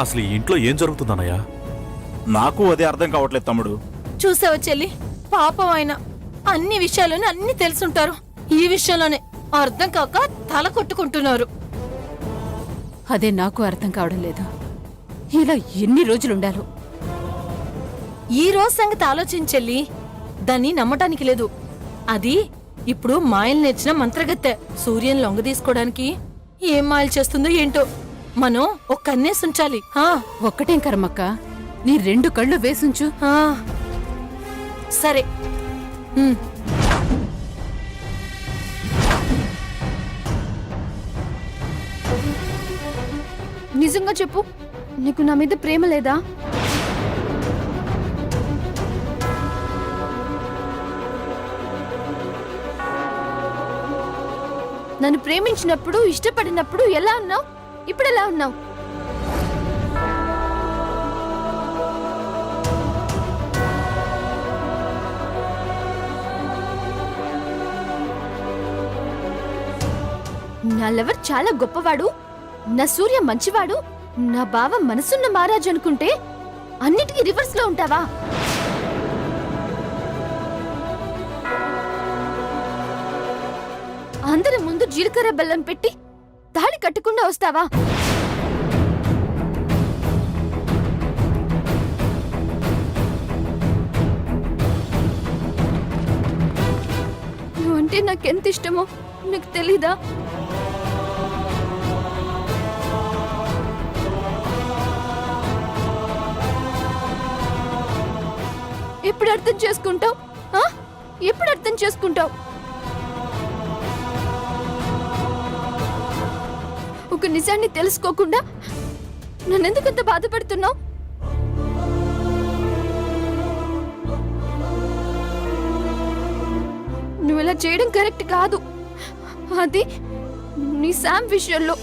అసలు ఈ ఇంట్లో ఏం జరుగుతుందన్నయ్య? నాకు అదే అర్థం కావట్లేదు తమ్ముడు. చూసావా చెల్లి, పాపం ఆయన అన్ని విషయాలను అన్ని తెలుసుంటారు. ఈ విషయంలోనే అర్థం కాక తల కొట్టుకుంటున్నారు. అదే నాకు అర్థం కావడం లేదు. ఇలా ఎన్ని రోజులుండాలో. ఈ రోజు సంగతి ఆలోచించెల్లి, దాన్ని నమ్మటానికి లేదు. అది ఇప్పుడు మాయలు నేర్చిన మంత్రగత్తె. సూర్యుని లొంగ తీసుకోవడానికి ఏం మాయలు చేస్తుందో ఏంటో. మనం ఒక కన్నేసి ఉంచాలి. ఒక్కటేం కర్మక్క, నీ 2 కళ్ళు వేసుంచు. సరే. నిజంగా చెప్పు, నీకు నా మీద ప్రేమ లేదా? నన్ను ప్రేమించినప్పుడు, ఇష్టపడినప్పుడు ఎలా ఉన్నావు, ఇప్పుడు ఎలా ఉన్నావు? నా లవర్ చాలా గొప్పవాడు, నా సూర్య మంచివాడు, నా బావ మనసున్న మహారాజు అనుకుంటే అన్నిటికీ రివర్స్ లో ఉంటావా? అందరి ముందు జీలకర్ర బెల్లం పెట్టి తాళి కట్టకుండా వస్తావా? నువ్వంటే నాకెంత ఇష్టమో నీకు తెలీదా? ఎప్పుడు అర్థం చేసుకుంటావు? ఎప్పుడు అర్థం చేసుకుంటావు? ఒక నిజాన్ని తెలుసుకోకుండా నన్నెందుకంత బాధపడుతున్నావు? నువ్వు ఇలా చేయడం కరెక్ట్ కాదు. అది నీ శామ్ విషయంలో.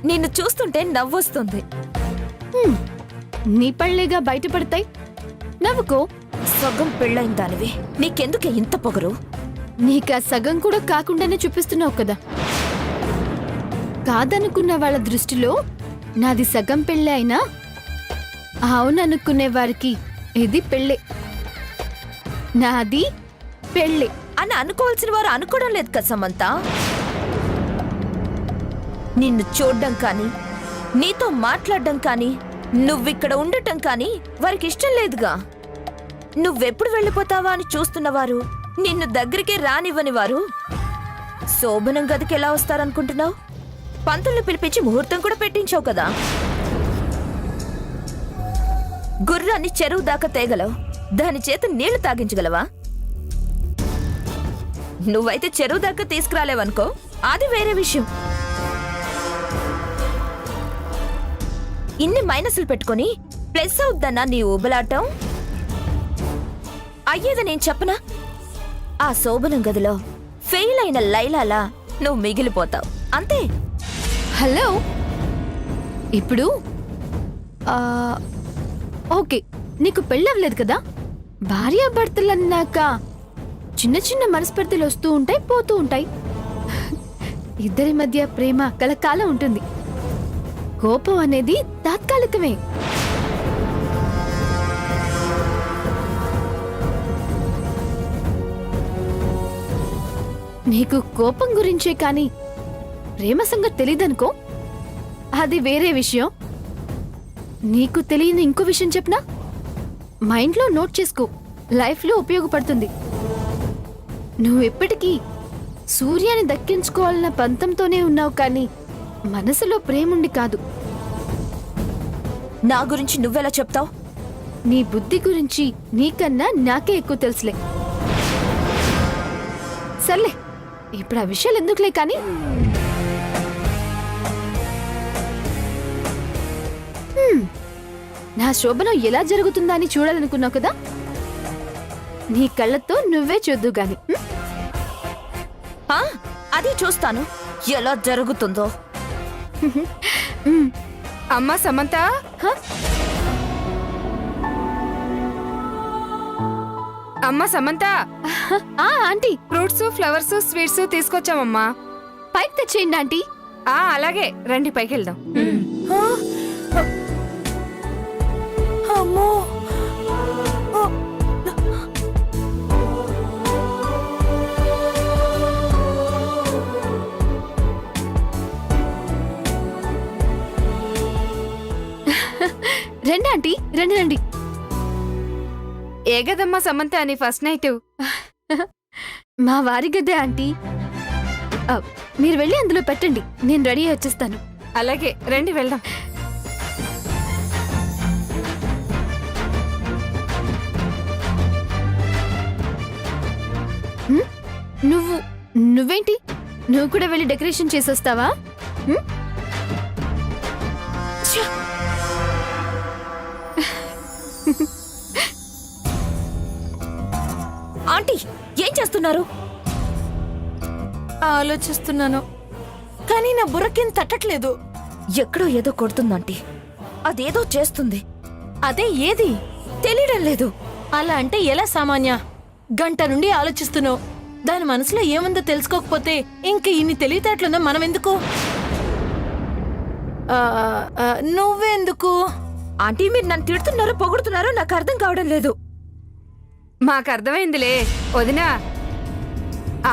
నిన్ను చూస్తుంటే నవ్వొస్తుంది. నీ పళ్ళేగా బయటపడతాయి, నవ్వుకో. సగం పెళ్ళైన దానివి, నీకెందుకే ఇంత పొగరు? నీకు ఆ సగం కూడా కాకుండానే చూపిస్తున్నావు కదా. కాదనుకున్న వాళ్ళ దృష్టిలో నాది సగం పెళ్ళే అయినా అవుననుకునే వారికి ఇది పెళ్ళే, నాది పెళ్ళే అని అనుకోవాల్సిన వారు అనుకోవడం లేదు కదా సమంత. నిన్ను చూడ్డం కానీ, నీతో మాట్లాడడం కానీ, నువ్విక్కడ ఉండటం కానీ వారికి ఇష్టం లేదుగా. నువ్వెప్పుడు వెళ్ళిపోతావా అని చూస్తున్నవారు, నిన్ను దగ్గరికే రానివ్వని వారు శోభనం గదికి ఎలా వస్తారనుకుంటున్నావు? పంతుల్ని పిలిపించి ముహూర్తం కూడా పెట్టించావు కదా. గుర్రాన్ని చెరువు దాకా తేగలవు, దాని చేత నీళ్లు తాగించగలవా? నువ్వైతే చెరువు దాకా తీసుకురాలేవనుకో, అది వేరే విషయం. ఇన్ని మైనస్లు పెట్టుకుని ప్లస్ అవుద్దన్నా నీ ఊబలాటం? అయ్యేది నేను చెప్పనా? ఆ శోభనం గదిలో ఫెయిల్ అయిన లైలాలా నువ్వు మిగిలిపోతావు, అంతే. హలో, ఇప్పుడు ఓకే, నీకు పెళ్ళవలేదు కదా. భార్యాభర్తలన్నాక చిన్న చిన్న మనస్పర్ధలు వస్తూ ఉంటాయి, పోతూ ఉంటాయి. ఇద్దరి మధ్య ప్రేమ కలకాలం ఉంటుంది. కోపం అనేది తాత్కాలికమే. నీకు కోపం గురించే కానీ ప్రేమ సంగతి తెలీదనుకో, అది వేరే విషయం. నీకు తెలియని ఇంకో విషయం చెప్పనా? మైండ్లో నోట్ చేసుకో, లైఫ్లో ఉపయోగపడుతుంది. నువ్వు ఎప్పటికీ సూర్యాన్ని దక్కించుకోవాలన్న పంతంతోనే ఉన్నావు కానీ మనసులో ప్రేముండి కాదు. నా గురించి నువ్వెలా చెప్తావు? నీ బుద్ధి గురించి నీకన్నా నాకే ఎక్కువ తెలుసులే. సర్లే, ఇప్పుడు ఆ విషయాలు ఎందుకులే కానీ నా శోభనం ఎలా జరుగుతుందా అని చూడాలనుకున్నావు కదా, నీ కళ్ళతో నువ్వే చూద్దు గాని. ఆ, అది చూస్తాను ఎలా జరుగుతుందో. అమ్మా సమంత, హ? అమ్మా సమంత, ఆ ఆంటీ, ఫ్రూట్స్ ఫ్లవర్స్ స్వీట్స్ తీసుకొచ్చామమ్మా. పైకి తెచ్చేయండి ఆంటీ. అలాగే రండి, పైకి వెళ్దాం. అమ్మో రండి ఆంటీ, రండి రండి. ఏ గదమ్మా సమంత నీ ఫస్ట్ నైట్? మా వారి గద్దే ఆంటీ. ఆ, మీరు వెళ్ళి అందులో పెట్టండి, నేను రెడీ అయ్యి వచ్చేస్తాను. అలాగే రండి వెళ్దాం. నువ్వేంటి, నువ్వు కూడా వెళ్ళి డెకరేషన్ చేసొస్తావా? హ్మ్? ఆంటీ ఏం చేస్తున్నారు? ఆలోచిస్తున్నాను కానీ నా బుర్రకేం తట్టట్లేదు. ఎక్కడో ఏదో కొడుతుందంటీ. అదేదో చేస్తుంది. అదే ఏది తెలియడం లేదు. అలా అంటే ఎలా సామాన్య? గంట నుండి ఆలోచిస్తున్నావు. దాని మనసులో ఏముందో తెలుసుకోకపోతే ఇంక ఇన్ని తెలివితేటలుందా మనం ఎందుకు? నువ్వెందుకు? ఆంటీ మీరు నన్ను తిడుతున్నారో పొగుడుతున్నారో నాకు అర్థం కావడం లేదు. మాకు అర్థమైందిలే వదినా,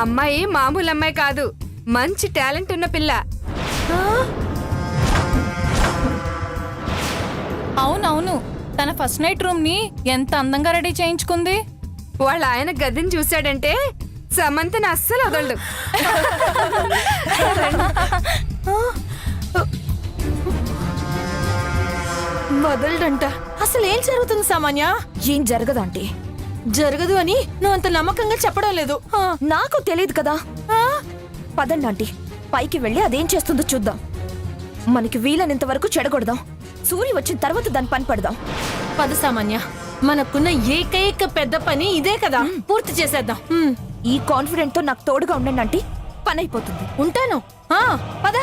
అమ్మాయి మామూలు అమ్మాయి కాదు, మంచి టాలెంట్ ఉన్న పిల్ల. అవునవును, తన ఫస్ట్ నైట్ రూమ్ ని ఎంత అందంగా రెడీ చేయించుకుంది. వాళ్ళ ఆయన గదిని చూశాడంటే సమంతను అస్సలు వదలడు. వదలడంట. అసలు ఏం జరుగుతుంది సామాన్య? ఏం జరగదు ఆంటీ. జరగదు అని నువ్వు అంత నమ్మకంగా చెప్పడం లేదు. నాకు తెలియదు కదా. పదండి ఆంటీ, పైకి వెళ్ళి అదేం చేస్తుందో చూద్దాం. మనకి వీలైనంత వరకు చెడగొడదాం. సూర్య వచ్చిన తర్వాత దాని పని పడదాం. పద సామాన్య, మనకున్న ఏకైక పెద్ద పని ఇదే కదా, పూర్తి చేసేద్దాం. ఈ కాన్ఫిడెంట్ తో నాకు తోడుగా ఉండండి ఆంటీ, పని అయిపోతుంది. ఉంటాను. పద.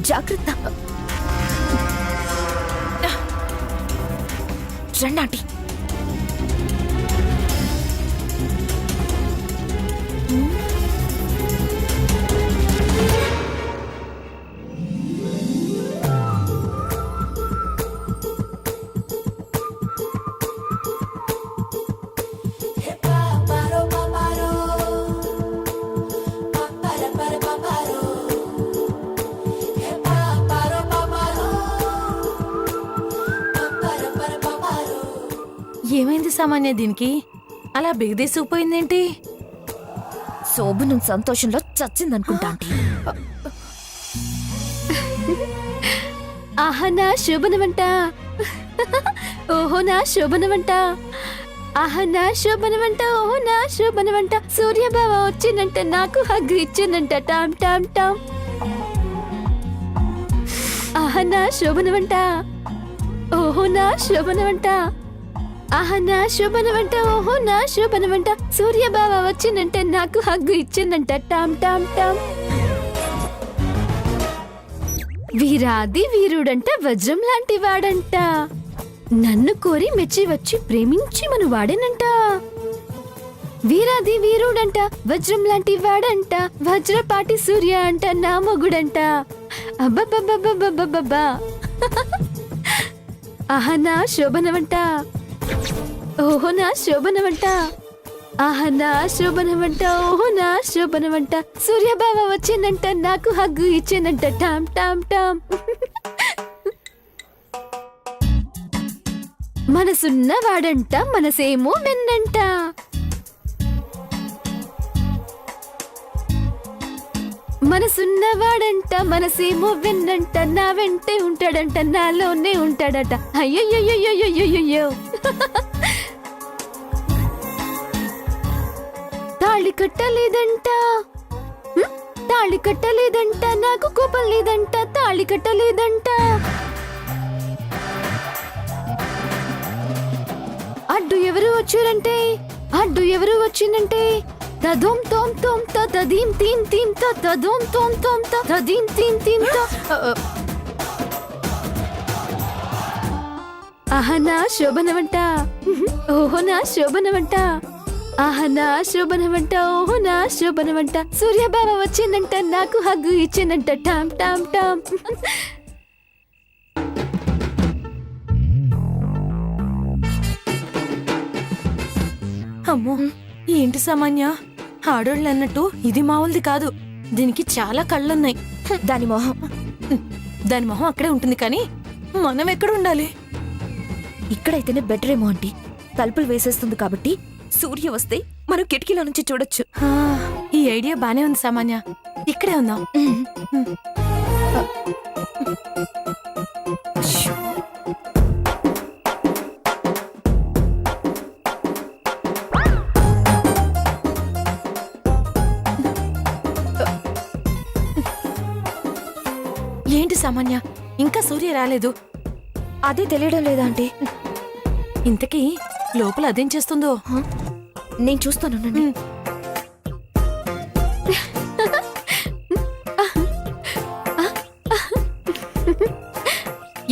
జాగ్రత్త. రండి ఆంటీ. ఏమైంది సామాన్య దీనికి? అలా బిగదీసుకుపోయిందేంటి? శోభనం సంతోషంలో చచ్చిందనుకుంటా ఆంటీ. ఆహా నా శోభనమంట, ఓహో నా శోభనమంట, ఆహా నా శోభనమంట, ఓహో నా శోభనమంట. సూర్యబావ వచ్చిందంట, నాకు హగ్గు ఇచ్చిందంట. టామ్ టామ్ టామ్. ఆహా నా శోభనమంట, ఓహో నా శోభనమంట, ఆహా నా శోభనమంట, ఓహో నా శోభనమంట. సూర్యబావ వచ్చిందంట, నాకు హగ్గు ఇచ్చిందంట. టామ్ టామ్ టామ్. వీరాది వీరుడంట, వజ్రం లాంటి వాడంట, నన్ను కోరి మెచ్చి వచ్చి ప్రేమించి మను వాడేనంట. వీరాది వీరుడంట, వజ్రం లాంటి వాడంట, వజ్రపాటి సూర్య అంట, నా మొగుడంట. అబ్బబ్బబ్బబ్బబ్బబ్బబ్బా. ఆహా నా శోభనమంట, ఓహో నా శోభనమంట, ఆహా నా శోభనమంట ఓహో నా శోభనమంట సూర్యబావ వచ్చిందంట నాకు హగ్గు ఇచ్చిందంట టామ్ టామ్ టామ్ మనసున్నవాడంట మనసేమో వెన్నంట మనసున్నవాడంట మనసేమో వెన్నంట నా వెంటే ఉంటాడంట నాలోనే ఉంటాడట అయ్యయ్యో తాళి కట్టలేదంట తాళి కట్టలేదంట నాకు కోపం లేదంట తాళి కట్టలేదంట అడ్డు ఎవరు వచ్చారంటే అడ్డు ఎవరు వచ్చిందంటే తదోం తోం తోం తదీం తీం తీం తదోం తోం తోం తదీం తీం తీం ఆహా నా శోభనవంట ఓహో నా శోభనవంట ఆహా నా శోభనవంట ఓహో నా శోభనవంట సూర్యబావ వచ్చిందంట నాకు హగ్గు ఇచ్చిందంట టామ్ టామ్ టామ్ అమ్మో ఏంటి సామాన్య ఆడోళ్ళు అన్నట్టు ఇది మామూలుది కాదు. దీనికి చాలా కళ్ళున్నాయి. దాని మొహం దాని మొహం అక్కడే ఉంటుంది కానీ మనం ఎక్కడ ఉండాలి? ఇక్కడైతేనే బెటర్ ఏమో ఆంటీ. తలుపులు వేసేస్తుంది కాబట్టి సూర్య వస్తే మనం కిటికీలో నుంచి చూడొచ్చు. ఆ, ఈ ఐడియా బానే ఉంది సామాన్య. ఇక్కడే ఉందాం. ఏంటి సామాన్య ఇంకా సూర్య రాలేదు? అదే తెలియడం లేదా ఆంటీ? ఇంతకీ లోపల అదేం చేస్తుందో? నేను చూస్తానండి.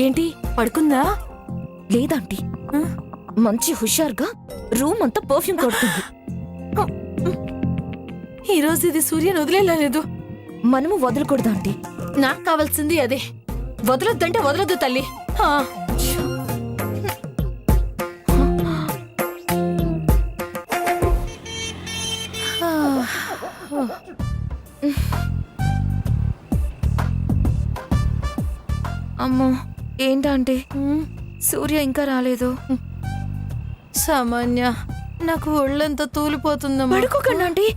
ఏంటి పడుకుందా? లేదాంటీ, మంచి హుషారుగా రూమ్ అంతా పర్ఫ్యూమ్ కొడుతుంది. ఈ రోజు ఇది సూర్యను వదిలేలేదు. మనము వదలకూడదా ఆంటీ? నాకు కావాల్సింది అదే. వదలొద్దంటే వదలొద్దు తల్లి. ఆ. అమ్మో ఏంటంటే సూర్య ఇంకా రాలేదు. సామాన్య నాకు ఒళ్ళంతా తూలిపోతుందమ్మా. పడుకోకండి ఆంటీ.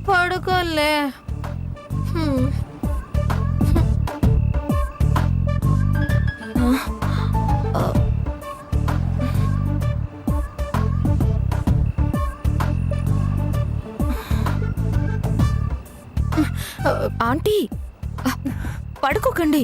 పడుకోలే. ఆంటీ పడుకోకండి.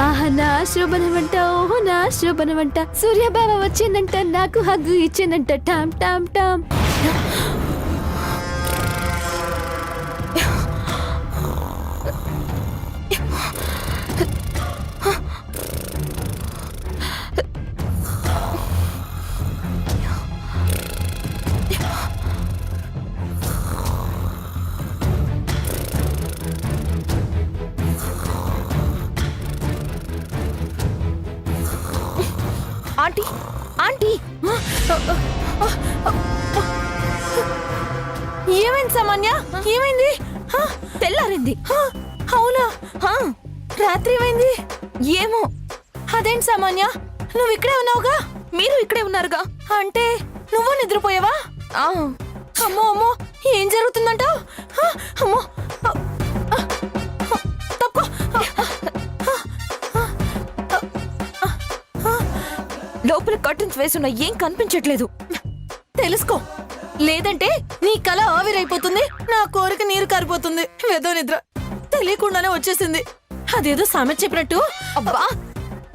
ఆహా నా శోభనమంట ఓహో నా శోభనమంట సూర్యబావ వచ్చిందంట నాకు హగ్గు ఇచ్చిందంట టామ్ టామ్ టామ్ ఆంటీ ఆంటీ ఏమైంది సామాన్య? ఏమైంది? తెల్లారింది. అవునా? రాత్రి ఏమైంది? ఏమో. అదేంటి సామాన్య నువ్వు ఇక్కడే ఉన్నావుగా? మీరు ఇక్కడే ఉన్నారుగా. అంటే నువ్వు నిద్రపోయావా? అమ్మో అమ్మో ఏం జరుగుతుందంటావు? అమ్మో తప్పుకో. లోపల కర్టన్స్ వేసున్నా ఏం కనిపించట్లేదు. తెలుసుకో, లేదంటే నీ కళ ఆవిరైపోతుంది, నా కోరిక నీరు కారిపోతుంది. వేదో నిద్ర తెలియకుండానే వచ్చేసింది. అదేదో సామెత చెప్పినట్టు. అబ్బా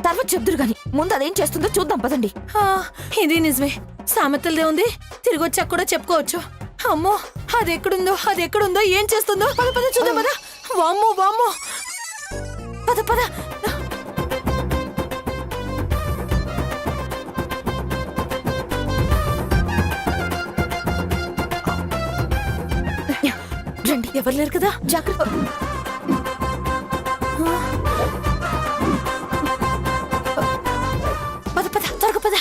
తర్వాత చెప్దురు గాని ముందు అదేం చేస్తుందో చూద్దాం పదండి. ఆ, ఇది నిజమే. సామెతలదే ఉంది, తిరిగి వచ్చాక కూడా చెప్పుకోవచ్చు. అమ్మో, అది ఎక్కడుందో ఏం చేస్తుందో. పద పద చూద్దాం పద. వామ్మో వామ్మో, పద పద. రండి, ఎవరు లేరు కదా, జాగ్రత్త. పద పద, త్వరగా పద.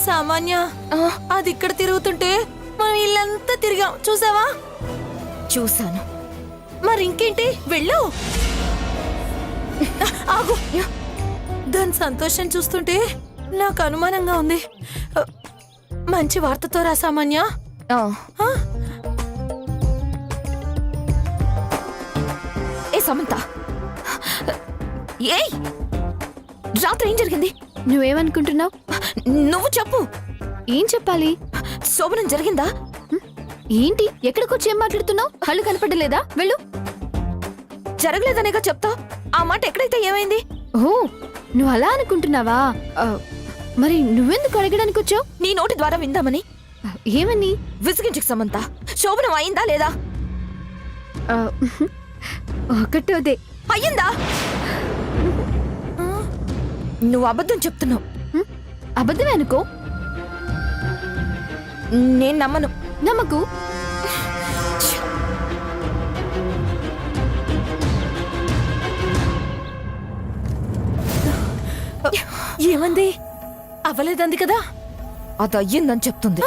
సామాన్య, అది ఇక్కడ తిరుగుతుంటే మనం ఇల్లంతా తిరిగాం, చూసావా? చూశాను. మరి ఇంకేంటి, వెళ్ళు. ఆగు. దాని సంతోషం చూస్తుంటే నాకు అనుమానంగా ఉంది. మంచి వార్తతో రా సామాన్య. ఆ. ఆ? ఏ సమంత, ఏయ్, రాత్రి ఏం జరిగింది? నువ్వేమనుకుంటున్నావు? నువ్వు చెప్పు. ఏం చెప్పాలి? శోభనం జరిగిందా? ఏంటి ఎక్కడికొచ్చి ఏం మాట్లాడుతున్నావు? కళ్ళు కనపడలేదా? వెళ్ళు. జరగలేదనేగా చెప్తా. ఆ మాట ఎక్కడైతే ఏమైంది? ఓ, నువ్వు అలా అనుకుంటున్నావా? మరి నువ్వెందుకు అడగడానికి వచ్చావు? నీ నోటి ద్వారా విందామని. ఏమని? విసిగించకు సమంత, శోభనం అయిందా లేదా? ఆ, ఒకటోదే. అయ్యిందా? నువ్వు అబద్ధం చెప్తున్నావు. అబద్ధమే అనుకో. నేను నమ్మను. నమ్మకు. ఏమంది? అవ్వలేదంది కదా. అది అయ్యిందని చెప్తుంది.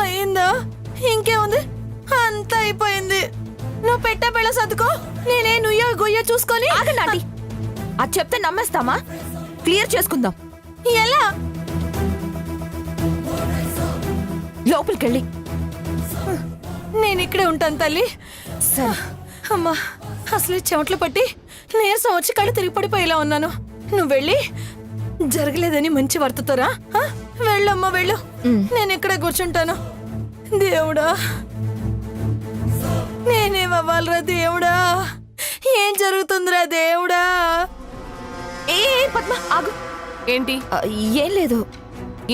అయిందా? ఇంకేముంది, అంతా అయిపోయింది. నువ్వు పెట్టే పిల్ల సర్దుకో, నేనే నుయ్యో గొయ్య చూసుకొని. ఆగండి. అది చెప్తే నమ్మేస్తామా? క్లియర్ చేసుకుందాం. ఎలా? లోపలికెళ్ళి. నేను ఇక్కడే ఉంటాను తల్లి. అమ్మా, అసలు చెమట్లు పట్టి నీరసం వచ్చి కళ్ళు తిరిగి పడిపోయేలా ఉన్నాను. నువ్వు వెళ్ళి జరగలేదని మంచి వార్తతోరా. వెళ్ళమ్మా వెళ్ళు, నేను ఇక్కడే కూర్చుంటాను. దేవుడా, నేనేమవ్వాలరా దేవుడా? ఏం జరుగుతుందిరా దేవుడా? ఏ పద్మ, ఆగు. ఏంటి? ఏం లేదు.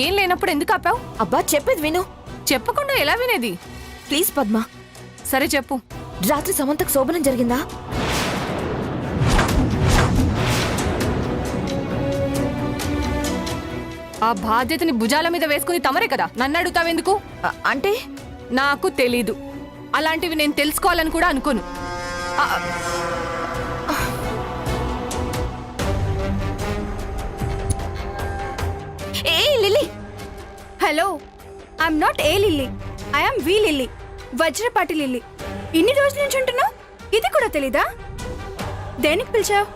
ఏం లేనప్పుడు ఎందుకు ఆపావు? అబ్బా, చెప్పేది విను. చెప్పకుండా ఎలా వినేది? ప్లీజ్ పద్మ. సరే చెప్పు. రాత్రి సమంతకు శోభనం జరిగిందా? ఆ బాధ్యతని భుజాల మీద వేసుకుని తమరే కదా నన్ను అడుగుతావెందుకు? అంటే నాకు తెలీదు. అలాంటివి నేను తెలుసుకోవాలని కూడా అనుకోను. A Lilly, hello, I'm not A Lilly, I'm V Lilly, Vajrapati Lilly. ఇన్ని రోజుల నుంచి ఉంటున్నావు, ఇది కూడా తెలీదా? దేనికి పిలిచావు?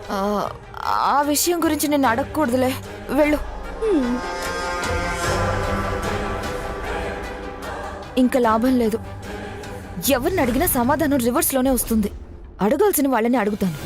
ఆ విషయం గురించి నేను అడగకూడదులే, వెళ్ళు. ఇంకా లాభం లేదు. ఎవరిని అడిగినా సమాధానం రివర్స్ లోనే వస్తుంది. అడగాల్సిన వాళ్ళని అడుగుతాను.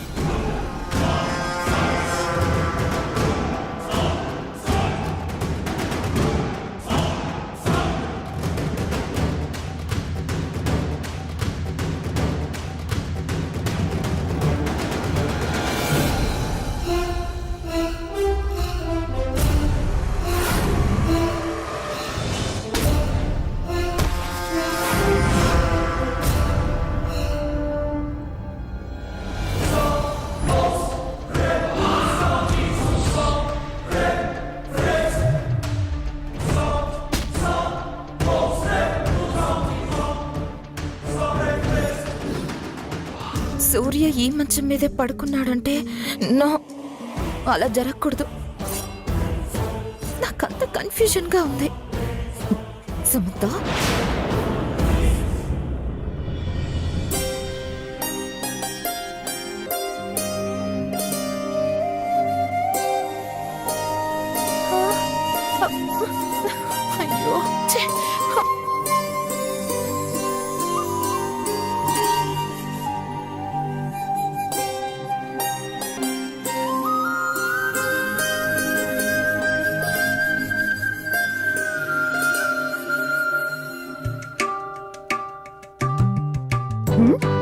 సూర్య ఈ మంచం మీదే పడుకున్నాడంటే నో, అలా జరగకూడదు. కన్ఫ్యూజన్ గా ఉంది. సమంత అయ్యో ఛే. హ్మ్?